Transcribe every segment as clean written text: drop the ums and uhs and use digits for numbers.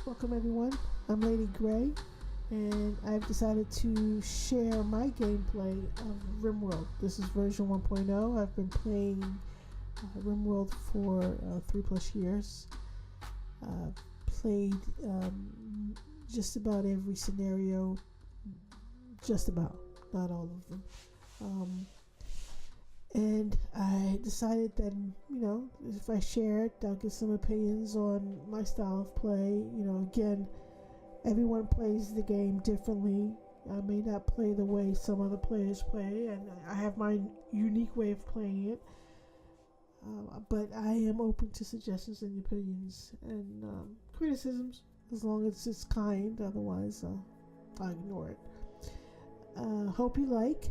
Welcome everyone. I'm Lady Gray, and I've decided to share my gameplay of Rimworld. This is version 1.0. I've been playing Rimworld for 3+ years. Played just about every scenario, just about, not all of them. And I decided that, if I share it, I'll get some opinions on my style of play. Again, everyone plays the game differently. I may not play the way some other players play, and I have my unique way of playing it. But I am open to suggestions and opinions and criticisms, as long as it's kind. Otherwise, I'll ignore it. Hope you like.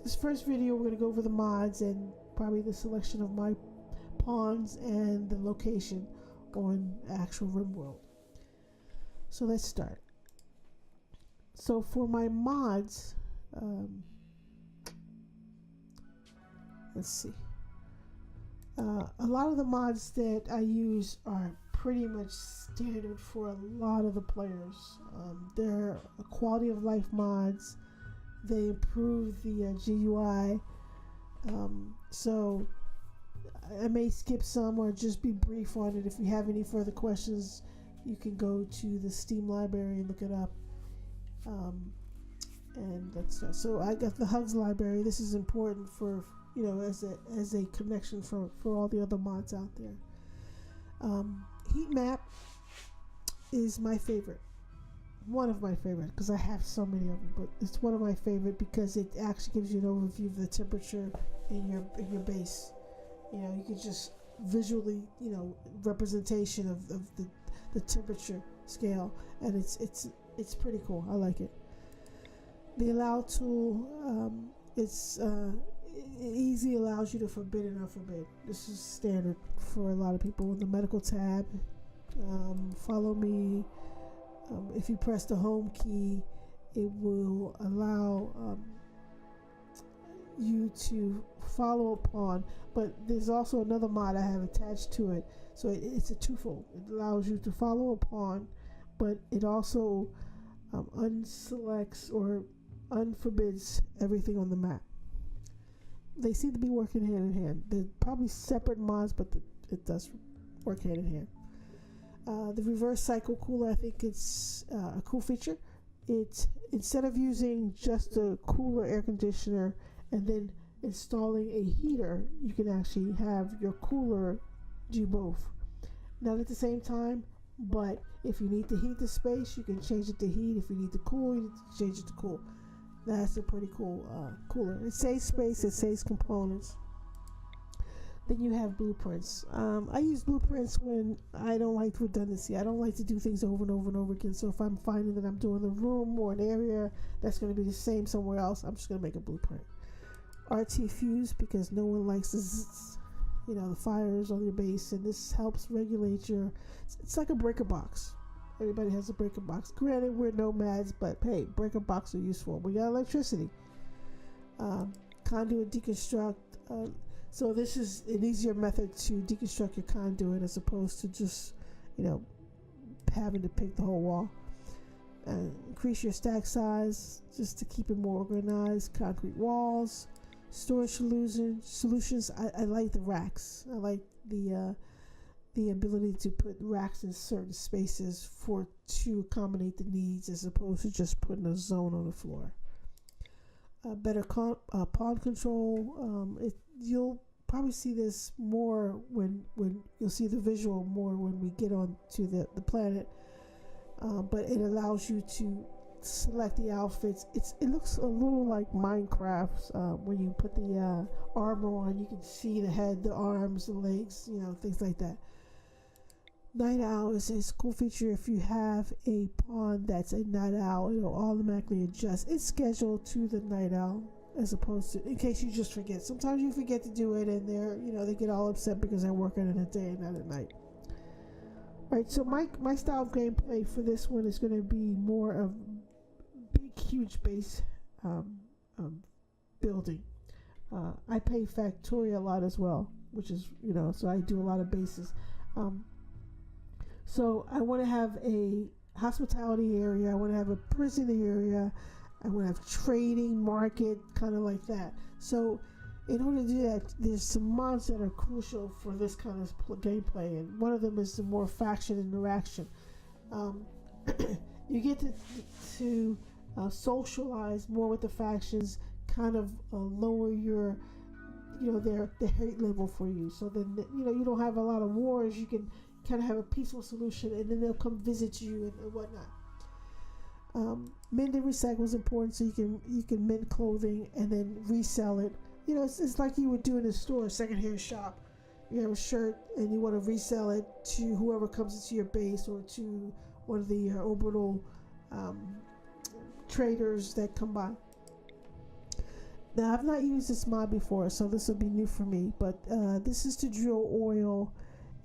This first video, we're gonna go over the mods and probably the selection of my pawns and the location on actual Rimworld. So let's start. So for my mods, let's see. A lot of the mods that I use are pretty much standard for a lot of the players. They're quality of life mods. They improve the GUI. So I may skip some or just be brief on it. If you have any further questions, you can go to the Steam library and look it up. And that's that. So I got the Hugs library. This is important for, as a connection for all the other mods out there. Heat map is my favorite. One of my favorite, because I have so many of them, but it's one of my favorite because it actually gives you an overview of the temperature in your base. You can just visually, representation of the temperature scale, and it's pretty cool. I like it. The allow tool, it easily allows you to forbid and unforbid. This is standard for a lot of people. The medical tab, follow me. If you press the home key, it will allow you to follow a pawn. But there's also another mod I have attached to it, so it's a twofold. It allows you to follow a pawn, but it also unselects or unforbids everything on the map. They seem to be working hand in hand. They're probably separate mods, but it does work hand in hand. The reverse cycle cooler, I think it's a cool feature. It's instead of using just a cooler air conditioner and then installing a heater, you can actually have your cooler do both. Not at the same time, but if you need to heat the space, you can change it to heat. If you need to cool, you can change it to cool. That's a pretty cool cooler. It saves space, it saves components. Then you have blueprints. I use blueprints when I don't like redundancy. I don't like to do things over and over and over again. So if I'm finding that I'm doing a room or an area that's going to be the same somewhere else, I'm just going to make a blueprint. RT fuse, because no one likes this, the fires on your base, and this helps regulate your. It's like a breaker box. Everybody has a breaker box. Granted, we're nomads, but hey, breaker boxes are useful. We got electricity. Conduit deconstruct. So this is an easier method to deconstruct your conduit as opposed to just, having to pick the whole wall. Increase your stack size just to keep it more organized. Concrete walls, storage solutions. I like the racks. I like the ability to put racks in certain spaces to accommodate the needs as opposed to just putting a zone on the floor. Better pawn control. You'll probably see this more when you'll see the visual more when we get on to the planet. But it allows you to select the outfits. It looks a little like Minecraft. When you put the armor on, you can see the head, the arms, the legs, things like that. Night owl is a cool feature. If you have a pawn that's a night owl, it'll automatically adjust its schedule to the night owl, as opposed to, in case you just forget. Sometimes you forget to do it, and they get all upset because they're working in the day and not at night. Alright, so my style of gameplay for this one is going to be more of big, huge base building. I play Factoria a lot as well, which is, so I do a lot of bases. So I want to have a hospitality area. I want to have a prison area. I want to have trading market, kind of like that. So in order to do that, there's some mods that are crucial for this kind of gameplay, and one of them is the more faction interaction. You get to socialize more with the factions, kind of lower your, their hate level for you. So then, you don't have a lot of wars. You can kind of have a peaceful solution, and then they'll come visit you and whatnot. Mend and recycle is important, so you can mend clothing and then resell it. It's like you would do in a store, a secondhand shop. You have a shirt and you want to resell it to whoever comes into your base, or to one of the orbital traders that come by. Now, I've not used this mod before, so this will be new for me, but this is to drill oil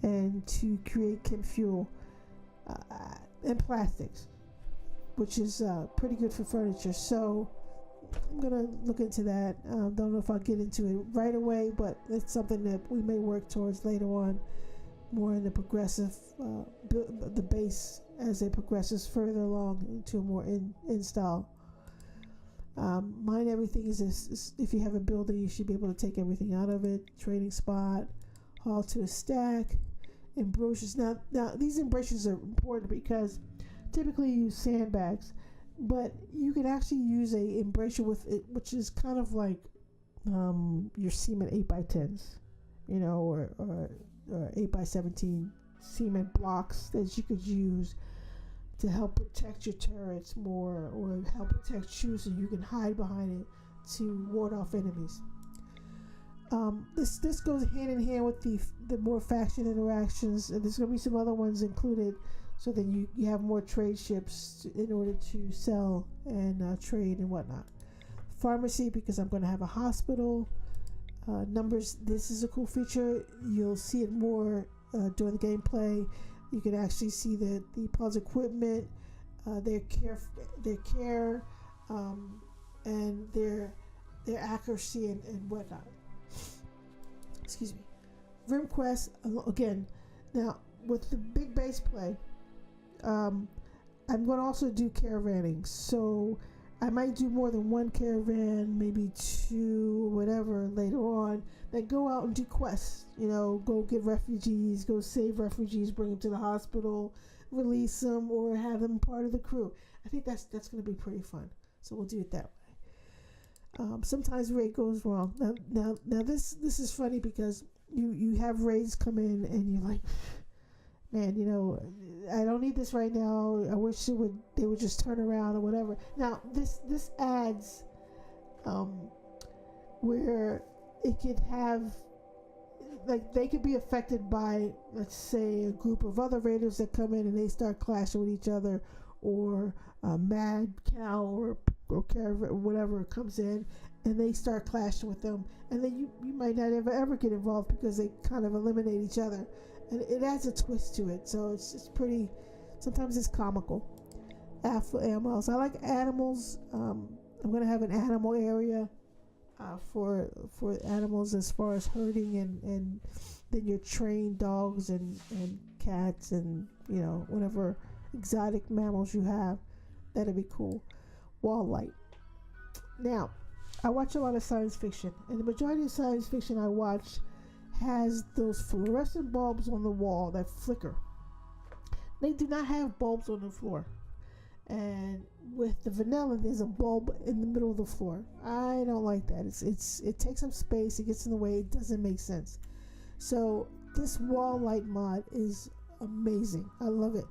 and to create chem fuel and plastics, which is pretty good for furniture. So I'm gonna look into that. Don't know if I'll get into it right away, but it's something that we may work towards later on, more in the progressive, the base as it progresses further along into a more in style. Mine everything is if you have a building, you should be able to take everything out of it. Trading spot, haul to a stack, embrochures. Now these embrochures are important because typically you use sandbags, but you can actually use a embrasure with it, which is kind of like your cement 8x10s, or 8x17 cement blocks that you could use to help protect your turrets more, or help protect you so you can hide behind it to ward off enemies. This goes hand in hand with the more faction interactions, and there's going to be some other ones included, so then you have more trade ships in order to sell and trade and whatnot. Pharmacy, because I'm going to have a hospital. Numbers, this is a cool feature. You'll see it more during the gameplay. You can actually see the Paul's equipment, their care, and their accuracy and whatnot. Excuse me. RimQuest, again, now with the big base play, I'm going to also do caravanning. So I might do more than one caravan, maybe two, whatever, later on, that go out and do quests. Go get refugees, go save refugees, bring them to the hospital, release them, or have them part of the crew. I think that's going to be pretty fun. So we'll do it that way. Sometimes raid goes wrong. Now this is funny because you have raids come in and you're like, man, I don't need this right now. I wish they would just turn around or whatever. Now this adds where it could have, like, they could be affected by, let's say, a group of other raiders that come in and they start clashing with each other, or a mad cow or caravan or whatever comes in and they start clashing with them, and then you might not ever get involved because they kind of eliminate each other. And it adds a twist to it, so it's pretty. Sometimes it's comical. Animals. I like animals. I'm gonna have an animal area for animals, as far as herding and then your trained dogs and cats and whatever exotic mammals you have. That'd be cool. Wall light. Now, I watch a lot of science fiction, and the majority of science fiction I watch has those fluorescent bulbs on the wall that flicker. They do not have bulbs on the floor. And with the vanilla, there's a bulb in the middle of the floor. I don't like that. It takes up space. It gets in the way. It doesn't make sense. So this wall light mod is amazing. I love it.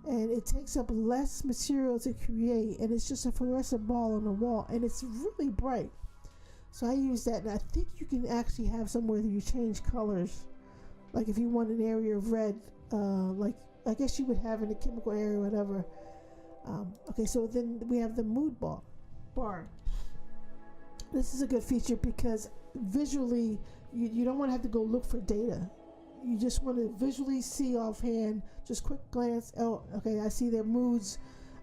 And it takes up less material to create, and it's just a fluorescent ball on the wall, and it's really bright. So I use that, and I think you can actually have somewhere that you change colors. Like if you want an area of red, like I guess you would have in a chemical area or whatever. Okay, so then we have the mood bar. This is a good feature because visually, you don't want to have to go look for data. You just want to visually see offhand, just quick glance. Oh, okay, I see their moods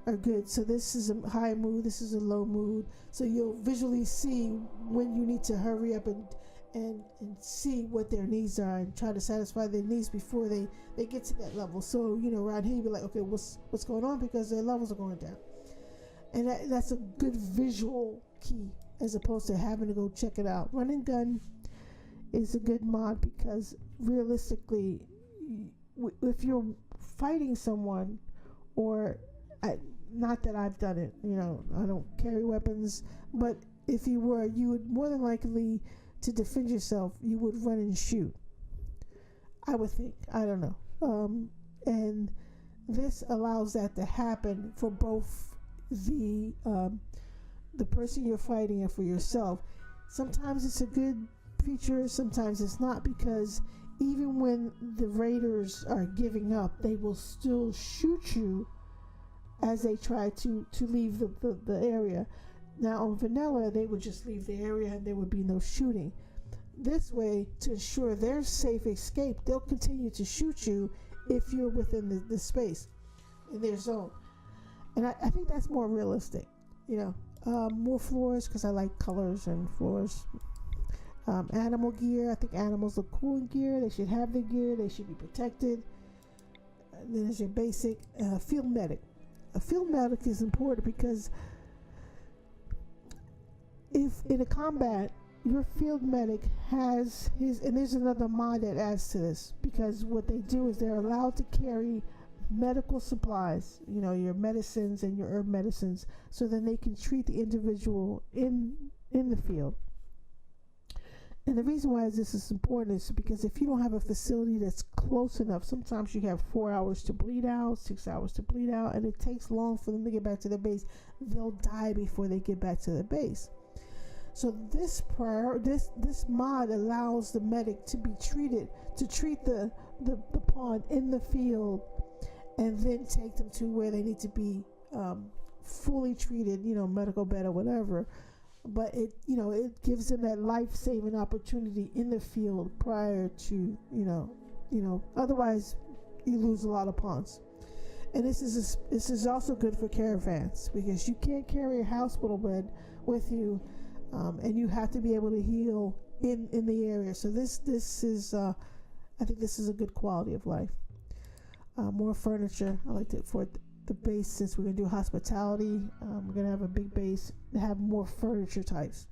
are good. So this is a high mood, this is a low mood. So you'll visually see when you need to hurry up and see what their needs are and try to satisfy their needs before they get to that level. So, around here, you'd be like, okay, what's going on? Because their levels are going down. And that's a good visual key as opposed to having to go check it out. Run and gun is a good mod because realistically, if you're fighting someone, or not that I've done it, I don't carry weapons, but if you were, you would more than likely, to defend yourself, you would run and shoot. I would think. I don't know. And this allows that to happen for both the person you're fighting and for yourself. Sometimes it's a good feature, sometimes it's not, because even when the raiders are giving up, they will still shoot you as they try to leave the area. Now on vanilla, they would just leave the area and there would be no shooting. This way, to ensure their safe escape, they'll continue to shoot you if you're within the space, in their zone. And I think that's more realistic. More floors, because I like colors and floors. Animal gear, I think animals look cool in gear. They should have the gear. They should be protected. Then there's your basic field medic. A field medic is important because if in a combat, your field medic has his, and there's another mod that adds to this, because what they do is they're allowed to carry medical supplies, your medicines and your herb medicines, so then they can treat the individual in the field. And the reason why this is important is because if you don't have a facility that's close enough, sometimes you have 4 hours to bleed out, 6 hours to bleed out, and it takes long for them to get back to their base. They'll die before they get back to their base. So this mod allows the medic to treat the pawn in the field, and then take them to where they need to be fully treated, medical bed or whatever. But it gives them that life-saving opportunity in the field prior to, otherwise you lose a lot of pawns. And this is also good for caravans, because you can't carry a hospital bed with you, and you have to be able to heal in the area. So this is, I think this is a good quality of life. More furniture. I like it for the base, since we're going to do hospitality. We're going to have a big base to have more furniture types.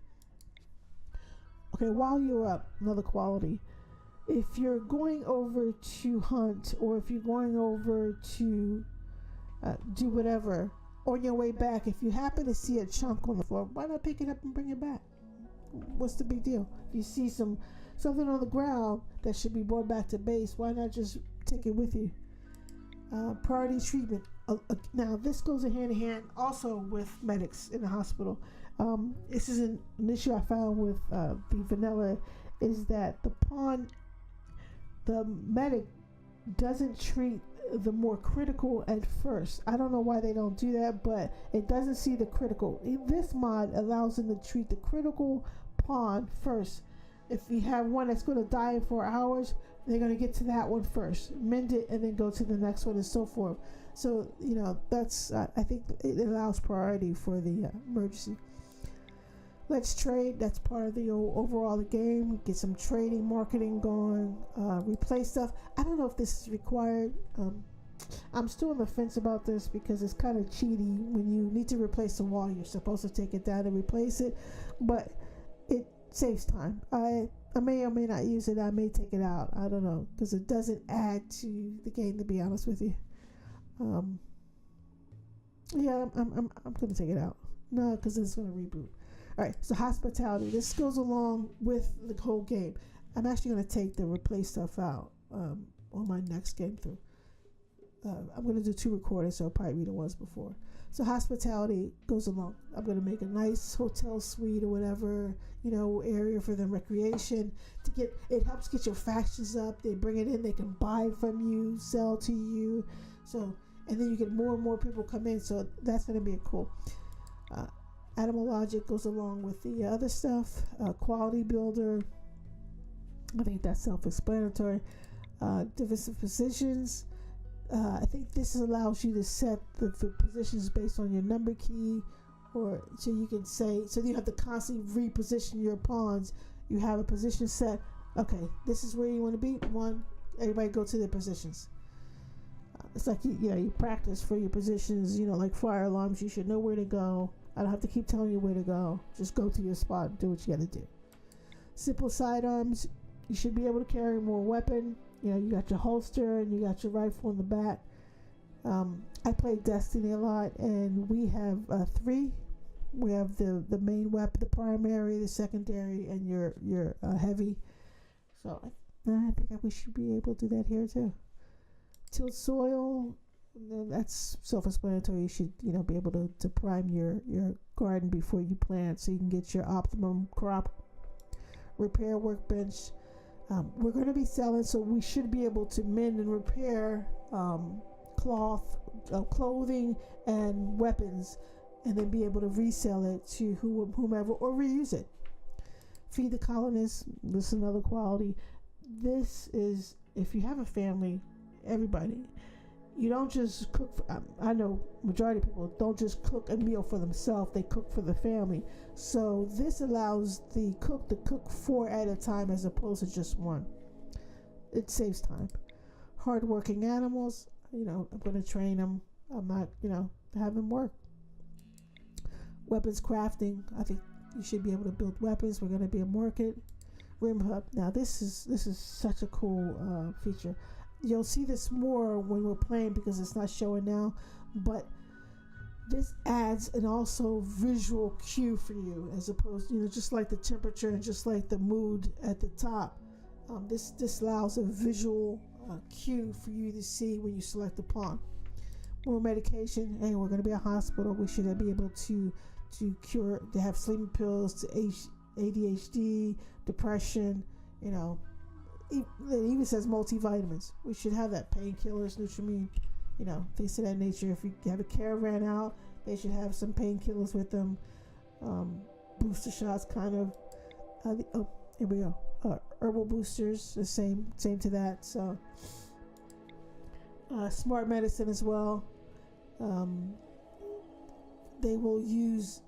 Okay, while you're up, another quality. If you're going over to hunt, or if you're going over to do whatever, on your way back, if you happen to see a chunk on the floor, why not pick it up and bring it back? What's the big deal? If you see something on the ground that should be brought back to base, why not just take it with you? Priority treatment. Now this goes hand in hand also with medics in the hospital. This is an issue I found with the vanilla, is that the medic doesn't treat the more critical at first. I don't know why they don't do that, but it doesn't see the critical. This mod allows them to treat the critical pawn first. If you have one that's going to die in 4 hours, they're going to get to that one first, mend it, and then go to the next one, and so forth. So, that's, I think it allows priority for the emergency. Let's trade. That's part of the overall game. Get some trading, marketing going. Replace stuff. I don't know if this is required. I'm still on the fence about this, because it's kind of cheaty. When you need to replace the wall, you're supposed to take it down and replace it, but it saves time. I may or may not use it. I may take it out. I don't know, because it doesn't add to the game, to be honest with you. Yeah, I'm gonna take it out. No, because it's gonna reboot. All right, so hospitality. This goes along with the whole game. I'm actually gonna take the replace stuff out on my next game through. I'm going to do 2 recordings, so I'll probably read the ones before. So hospitality goes along. I'm going to make a nice hotel suite or whatever, area for the recreation. It helps get your factions up. They bring it in. They can buy from you, sell to you. So, and then you get more and more people come in. So that's going to be cool. Animal logic goes along with the other stuff. Quality builder. I think that's self-explanatory. Divisive positions. I think this allows you to set the positions based on your number key, or so you can say, so you have to constantly reposition your pawns You have a position set. Okay, this is where you want to be. One, everybody go to their positions. It's like you practice for your positions. Like fire alarms, you should know where to go. I don't have to keep telling you where to go. Just go to your spot and do what you got to do. Simple sidearms, you should be able to carry more weapon. You got your holster and you got your rifle in the back. I play Destiny a lot, and we have 3. We have the main weapon, the primary, the secondary, and your heavy. So I think we should be able to do that here too. Till soil, that's self-explanatory. You should be able to prime your garden before you plant, so you can get your optimum crop. Repair workbench. We're going to be selling, so we should be able to mend and repair clothing and weapons, and then be able to resell it to whomever or reuse it. Feed the colonists. This is another quality. This is, if you have a family, everybody, you don't just cook for, I know majority of people don't just cook a meal for themselves, they cook for the family. So this allows the cook to cook 4 at a time as opposed to just 1. It saves time. Hardworking animals, I'm going to train them. I'm not, have them work. Weapons crafting, I think you should be able to build weapons. We're going to be a market. Rim Hub. Now this is such a cool feature. You'll see this more when we're playing because it's not showing now, but this adds an also visual cue for you, as opposed, just like the temperature and just like the mood at the top. This allows a visual cue for you to see when you select a pawn. More medication. Hey, we're going to be a hospital. We should be able to have sleeping pills to ADHD, depression. It even says multivitamins. We should have that. Painkillers, Nutrimine, things of that nature. If you have a caravan out, they should have some painkillers with them. Booster shots, kind of. Here we go. Herbal boosters, the same to that. So, smart medicine as well. They will use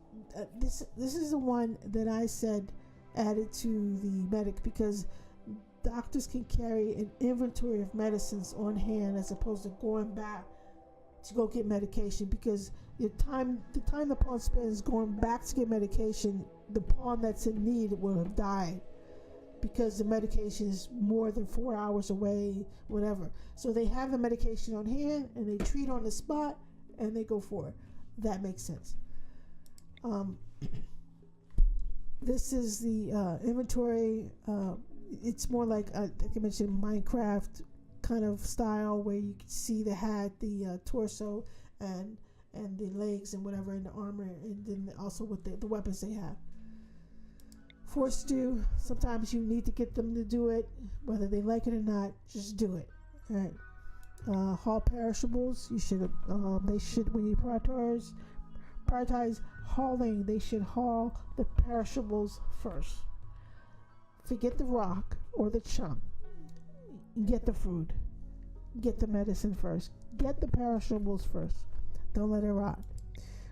this. This is the one that I said added to the medic, because doctors can carry an inventory of medicines on hand as opposed to going back to go get medication, because the time the pawn spends going back to get medication, the pawn that's in need will have died because the medication is more than 4 hours away, whatever. So they have the medication on hand and they treat on the spot and they go for it. That makes sense. This is the inventory. It's more like I think I mentioned Minecraft kind of style, where you can see the hat, the torso, and the legs and whatever, and the armor, and then also with the weapons they have. Force do. Sometimes you need to get them to do it, whether they like it or not. Just do it. All right. Haul perishables. You should. They should, when you prioritize hauling, they should haul the perishables first. Forget the rock or the chunk. Get the food. Get the medicine first. Get the perishables first. Don't let it rot.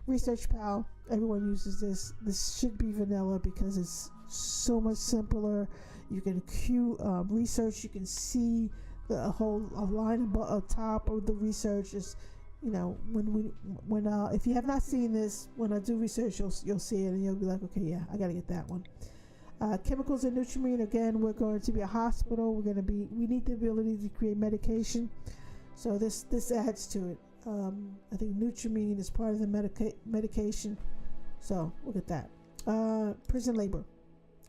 Research Pal. Everyone uses this. This should be vanilla because it's so much simpler. You can queue research. You can see the whole line up top of the research. Is, when if you have not seen this, when I do research, you'll see it and you'll be like, okay, yeah, I gotta get that one. Chemicals and Nutrimine. Again, we're going to be a hospital. We need the ability to create medication, so this adds to it. I think Nutrimine is part of the medication, so look at that. Prison labor.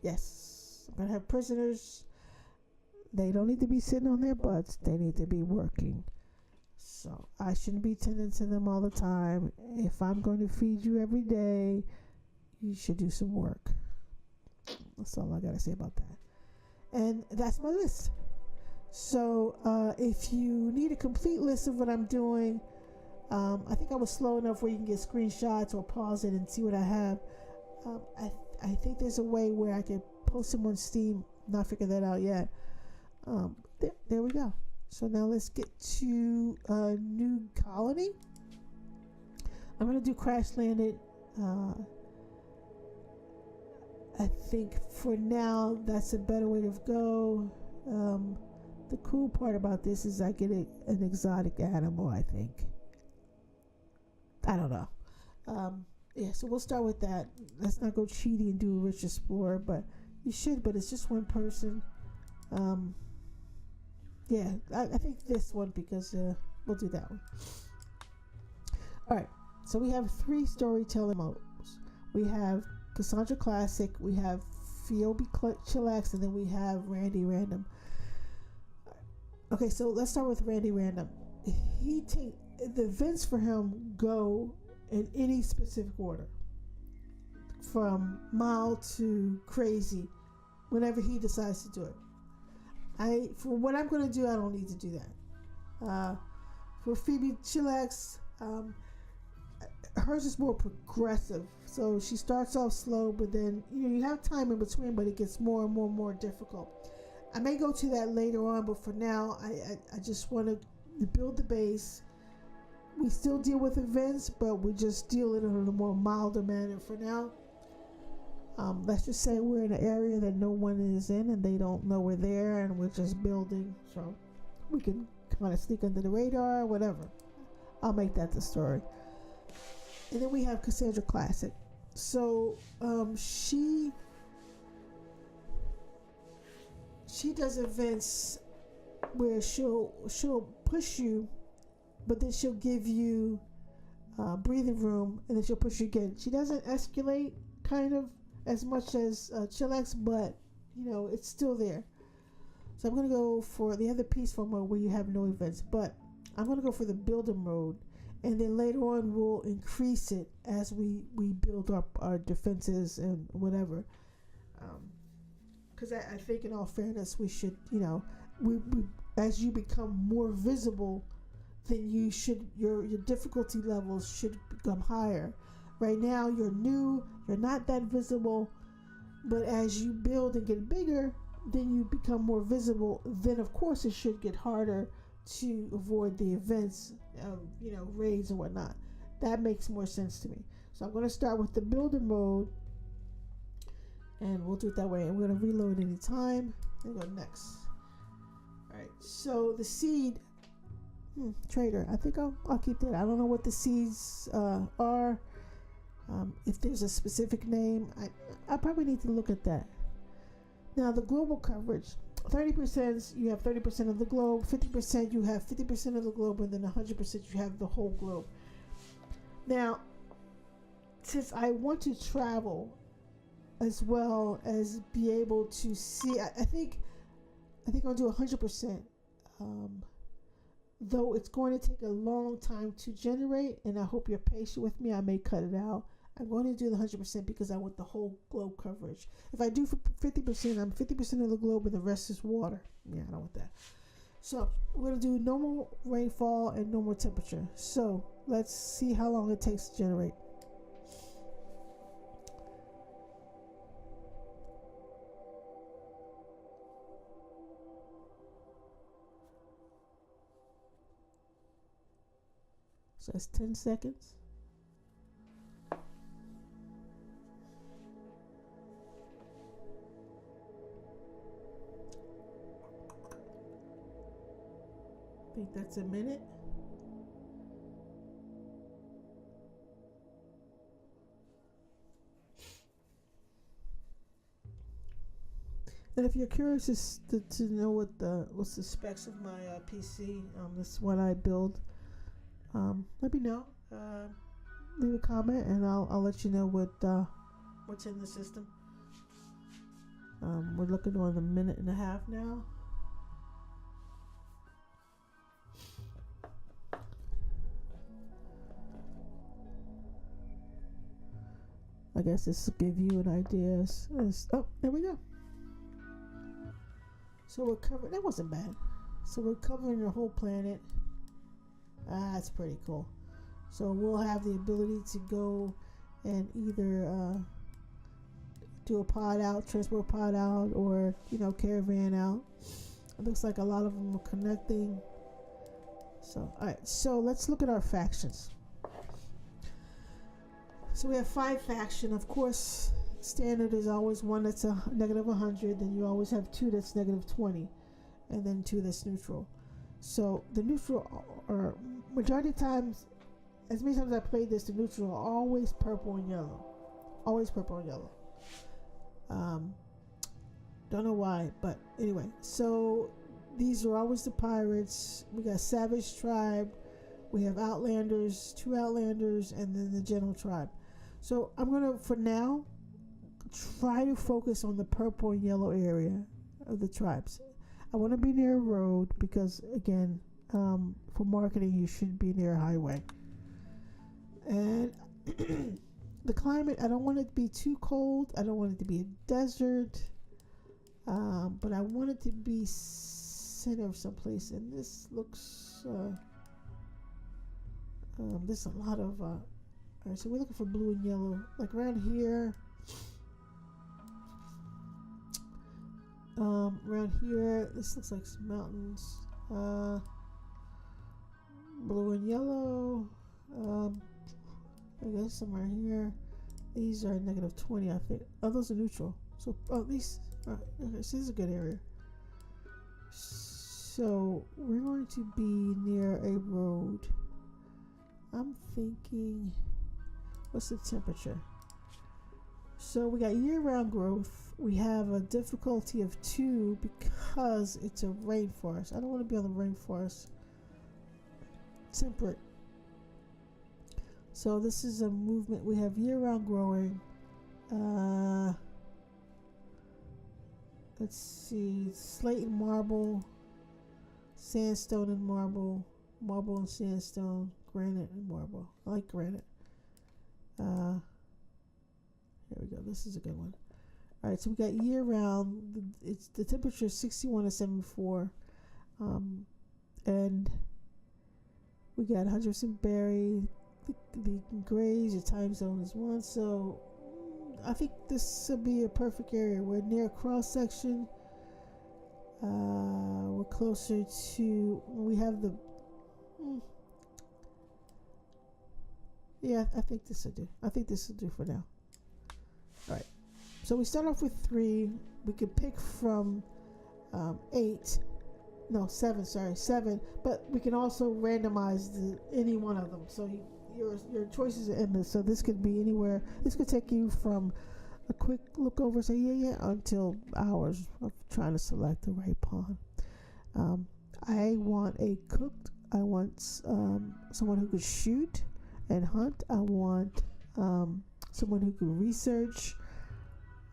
Yes, I'm gonna have prisoners. They don't need to be sitting on their butts. They need to be working. So I shouldn't be tending to them all the time. If I'm going to feed you every day, you should do some work. That's all I gotta say about that. And that's my list. So if you need a complete list of what I'm doing, I think I was slow enough where you can get screenshots or pause it and see what I have. I think there's a way where I can post them on Steam. Not figured that out yet. There we go. So now let's get to a new colony. I'm gonna do Crash Landed. I think for now that's a better way to go. The cool part about this is I get an exotic animal, I think. I don't know. Yeah, so we'll start with that. Let's not go cheating and do a rich explorer, but you should, but it's just one person. Yeah, I think this one because we'll do that one. Alright, so we have 3 storytelling modes. We have Cassandra Classic, we have Phoebe Chillax, and then we have Randy Random. Okay, so let's start with Randy Random. The events for him go in any specific order, from mild to crazy, whenever he decides to do it. For what I'm going to do, I don't need to do that. For Phoebe Chillax, hers is more progressive. So she starts off slow, but then you have time in between, but it gets more and more difficult. I may go to that later on, but for now, I just want to build the base. We still deal with events, but we just deal it in a more milder manner for now. Let's just say we're in an area that no one is in and they don't know we're there, and we're just building, so we can kind of sneak under the radar, whatever. I'll make that the story. And then we have Cassandra Classic. So she does events where she'll push you, but then she'll give you breathing room, and then she'll push you again. She doesn't escalate kind of as much as Chillax, but it's still there. So I'm gonna go for the other peaceful mode where you have no events, but I'm gonna go for the builder mode, and then later on we'll increase it as we build up our defenses and whatever. Because I think, in all fairness, we should, we as you become more visible, then your difficulty levels should become higher. Right now you're new, you're not that visible, but as you build and get bigger, then you become more visible. Then of course it should get harder to avoid the events of raids and whatnot. That makes more sense to me. So I'm going to start with the builder mode, and we'll do it that way. I'm going to reload any time and go next. Alright, so the seed trader, I think I'll keep that. I don't know what the seeds are. If there's a specific name, I probably need to look at that. Now the global coverage, 30% you have 30% of the globe, 50% you have 50% of the globe, and then 100% you have the whole globe. Now, since I want to travel as well as be able to see, I think I'll do 100%. Though it's going to take a long time to generate, and I hope you're patient with me. I may cut it out. I'm going to do the 100% because I want the whole globe coverage. If I do for 50%, I'm 50% of the globe and the rest is water. Yeah, I don't want that. So we're going to do normal rainfall and normal temperature. So let's see how long it takes to generate. So that's 10 seconds. I think that's a minute. And if you're curious to know what's the specs of my PC, this is what I build. Let me know. Leave a comment, and I'll let you know what's in the system. We're looking on a minute and a half now. I guess this will give you an idea. Oh, there we go. So we're covering. That wasn't bad. So we're covering the whole planet. That's pretty cool. So we'll have the ability to go and either do a pod out, transport pod out, or caravan out. It looks like a lot of them are connecting. So alright, so let's look at our factions. So we have 5 factions. Of course, standard is always one that's a negative 100, then you always have two that's negative 20, and then two that's neutral. So the neutral, or majority of times, as many times I played this, the neutral are always purple and yellow. Always purple and yellow. Don't know why, but anyway. So these are always the pirates. We got Savage Tribe. We have Outlanders, 2 Outlanders, and then the General Tribe. So I'm going to, for now, try to focus on the purple and yellow area of the tribes. I want to be near a road because, again, for marketing, you should be near a highway. And the climate, I don't want it to be too cold. I don't want it to be a desert. But I want it to be center of someplace. And this looks... there's a lot of... Alright, so we're looking for blue and yellow. Like around here... around here, this looks like some mountains. Blue and yellow. I guess somewhere here. These are negative 20, I think. Oh, those are neutral. So, these. Okay, so this is a good area. So we're going to be near a road. I'm thinking, what's the temperature? So we got year-round growth. We have a difficulty of 2 because it's a rainforest. I don't want to be on the rainforest. Temperate. So this is a movement. We have year-round growing. Let's see. Slate and marble. Sandstone and marble. Marble and sandstone. Granite and marble. I like granite. Here we go. This is a good one. All right, so we got year round. It's the temperature is 61 to 74, and we got 100% berry. The grays, the time zone is 1. So I think this will be a perfect area. We're near a cross section. We're closer to. We have the. Yeah, I think this will do. I think this will do for now. All right. So we start off with 3. We could pick from 7. But we can also randomize any one of them. So your choices are endless. So this could be anywhere. This could take you from a quick look over, say yeah, until hours of trying to select the right pawn. I want a cooked. I want someone who could shoot and hunt. I want someone who can research.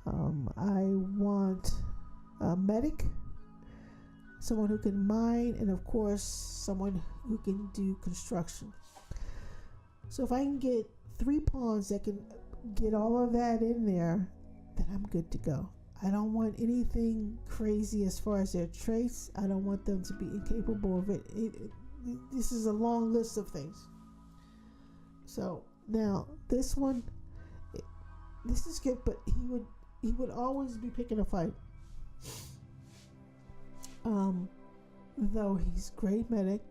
I want a medic, someone who can mine, and of course someone who can do construction. So if I can get 3 pawns that can get all of that in there, then I'm good to go. I don't want anything crazy as far as their traits. I don't want them to be incapable of it. This is a long list of things. So now this one, this is good, but he would always be picking a fight. Though he's great medic.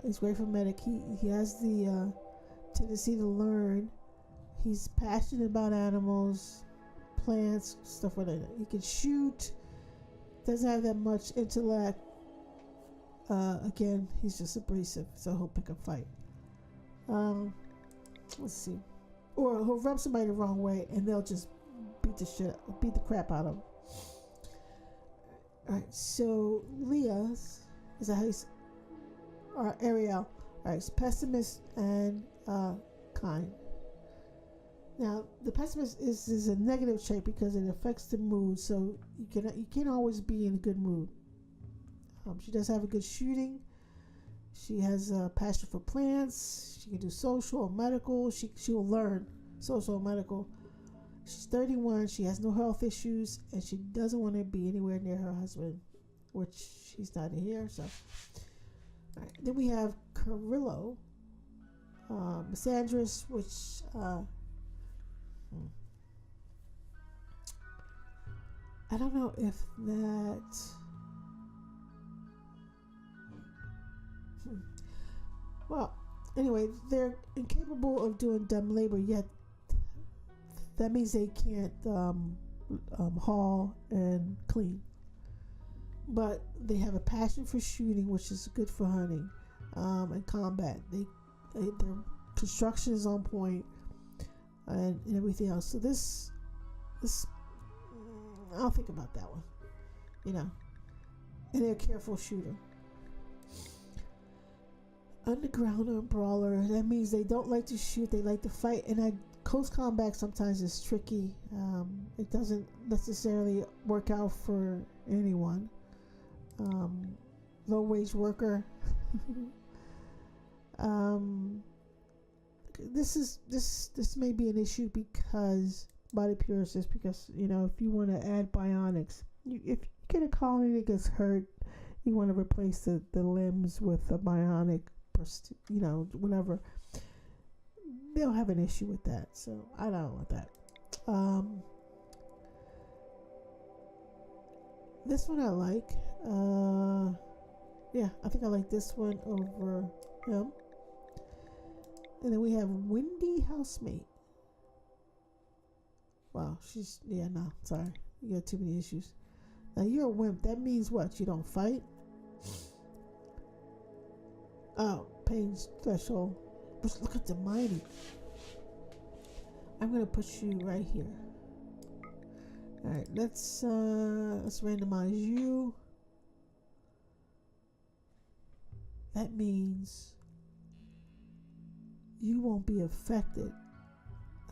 He's great for medic. He has the tendency to learn. He's passionate about animals, plants, stuff like that. He can shoot. Doesn't have that much intellect. Again, he's just abrasive, so he'll pick a fight. Let's see. Or he'll rub somebody the wrong way, and they'll just beat the crap out of him. Alright, so Leah's is or Ariel. Alright, it's pessimist and kind. Now, the pessimist is a negative trait because it affects the mood, so you can't always be in a good mood. She does have a good shooting. She has a passion for plants. She can do social or medical. She'll learn social or medical. She's 31. She has no health issues, and she doesn't want to be anywhere near her husband, which she's not here. So, all right. Then we have Carrillo, misandrous, which I don't know if that. Well, anyway, they're incapable of doing dumb labor, yet that means they can't haul and clean. But they have a passion for shooting, which is good for hunting and combat. Their construction is on point, and everything else. So this I'll think about that one, and they're a careful shooter. Underground or brawler, that means they don't like to shoot, they like to fight, and close combat sometimes is tricky. It doesn't necessarily work out for anyone. Low wage worker. This may be an issue because body purists, because if you want to add bionics, if you get a colony that gets hurt, you want to replace the limbs with a bionic, whatever, they'll have an issue with that. So I don't want that. This one I like. I think I like this one over him. And then we have Windy Housemate. Wow, sorry. You got too many issues. Now you're a wimp. That means what? You don't fight? Oh, pain threshold. But look at the mighty. I'm gonna put you right here. Alright, let's randomize you. That means you won't be affected.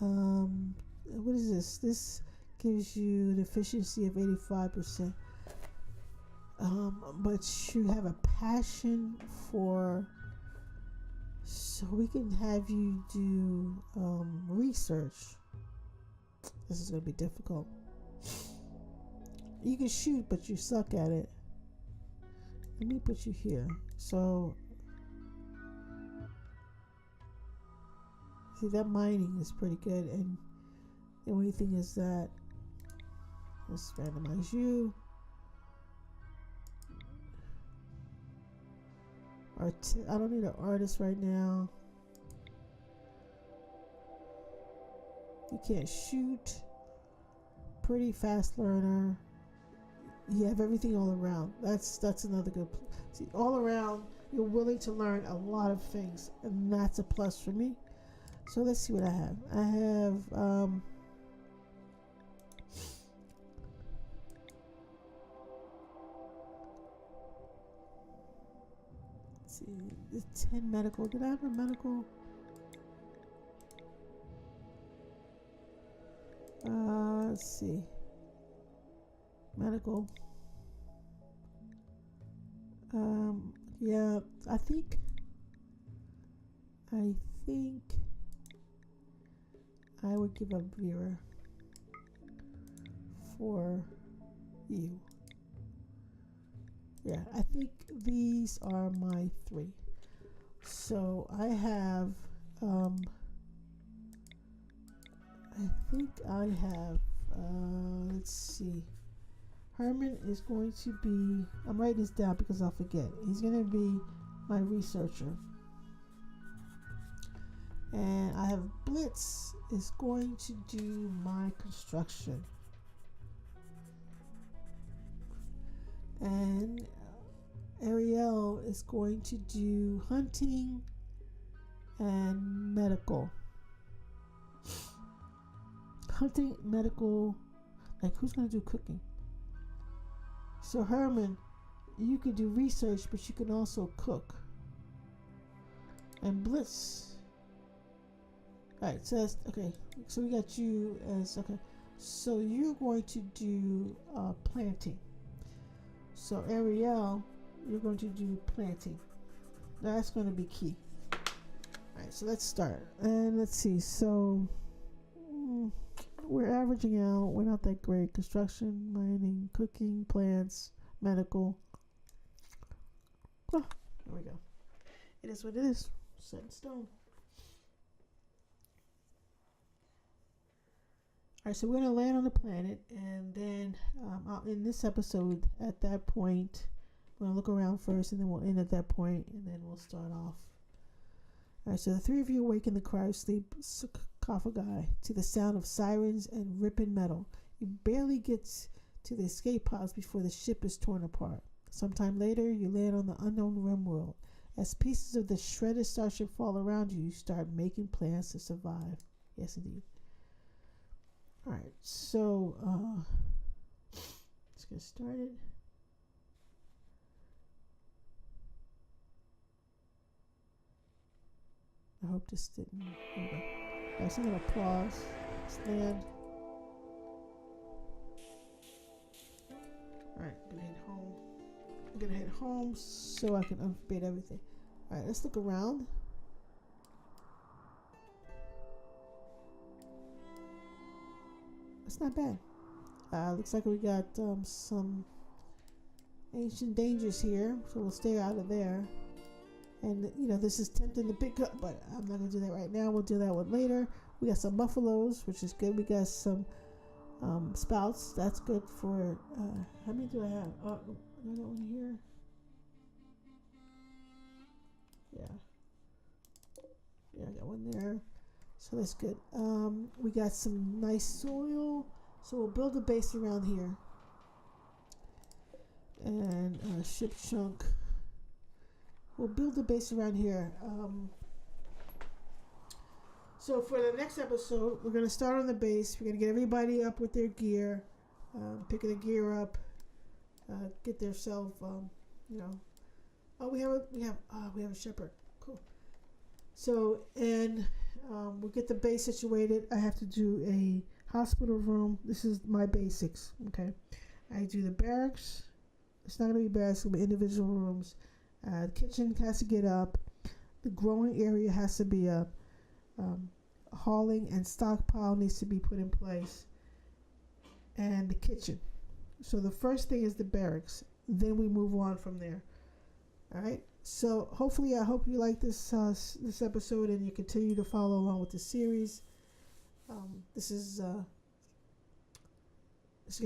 What is this? This gives you an efficiency of 85%. But you have a passion for, so we can have you do research. This is going to be difficult. You can shoot, but you suck at it. Let me put you here. So, see, that mining is pretty good, and the only thing is that, let's randomize you. I don't need an artist right now. You can't shoot. Pretty fast learner. You have everything all around. That's another good. See, all around, you're willing to learn a lot of things, and that's a plus for me. So let's see what I have. I have let's see, it's 10 medical. Did I have a medical? Let's see. Medical. Yeah, I think I would give up Vera for you. Yeah, I think these are my three. So I have let's see. Herman is going to be, I'm writing this down because I'll forget. He's going to be my researcher. And I have Blitz is going to do my construction. And Ariel is going to do hunting and medical. Hunting, medical, like who's going to do cooking? So Herman, you could do research, but you can also cook. And Blitz. Alright, so that's okay. So we got you as okay. So you're going to do planting. So Ariel, you're going to do planting. That's going to be key. Alright, so let's start. And let's see. So we're averaging out. We're not that great. Construction, mining, cooking, plants, medical. Oh, there we go. It is what it is. Set in stone. Alright, so we're going to land on the planet, and then in this episode, at that point, we're going to look around first, and then we'll end at that point, and then we'll start off. Alright, so the three of you awake in the cryosleep sarcophagi to the sound of sirens and ripping metal. You barely get to the escape pods before the ship is torn apart. Sometime later, you land on the unknown Rimworld. As pieces of the shredded starship fall around you, you start making plans to survive. Yes, indeed. Alright, so let's get started. I hope this didn't. There we go. Alright, so I'm gonna pause. Let's land. Alright, I'm gonna head home. I'm gonna head home so I can unforbid everything. Alright, let's look around. It's not bad. Looks like we got some ancient dangers here, so we'll stay out of there. And you know, this is tempting to pick up, but I'm not gonna do that right now. We'll do that one later. We got some buffaloes, which is good. We got some spouts. That's good for how many do I have? I got one here. Yeah, I got one there. So that's good. We got some nice soil, so we'll build a base around here. And ship chunk. We'll build a base around here. So for the next episode, we're gonna start on the base. We're gonna get everybody up with their gear, picking the gear up, get themselves, you know. Oh, we have a shepherd. Cool. So and we'll get the base situated. I have to do a hospital room. This is my basics. Okay, I do the barracks. It's not gonna be barracks. It's gonna be individual rooms. The kitchen has to get up. The growing area has to be up. Hauling and stockpile needs to be put in place. And the kitchen. So the first thing is the barracks. Then we move on from there. All right. So hopefully, I hope you like this this episode and you continue to follow along with the series. This is going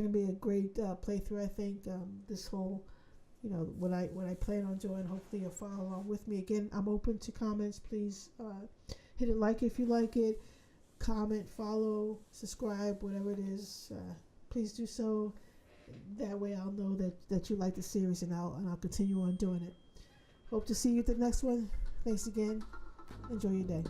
to be a great playthrough. I think this whole, you know, what I plan on doing. Hopefully, you'll follow along with me. Again, I'm open to comments. Please hit a like if you like it. Comment, follow, subscribe, whatever it is. Please do so. That way, I'll know that you like the series, and I'll continue on doing it. Hope to see you at the next one. Thanks again. Enjoy your day.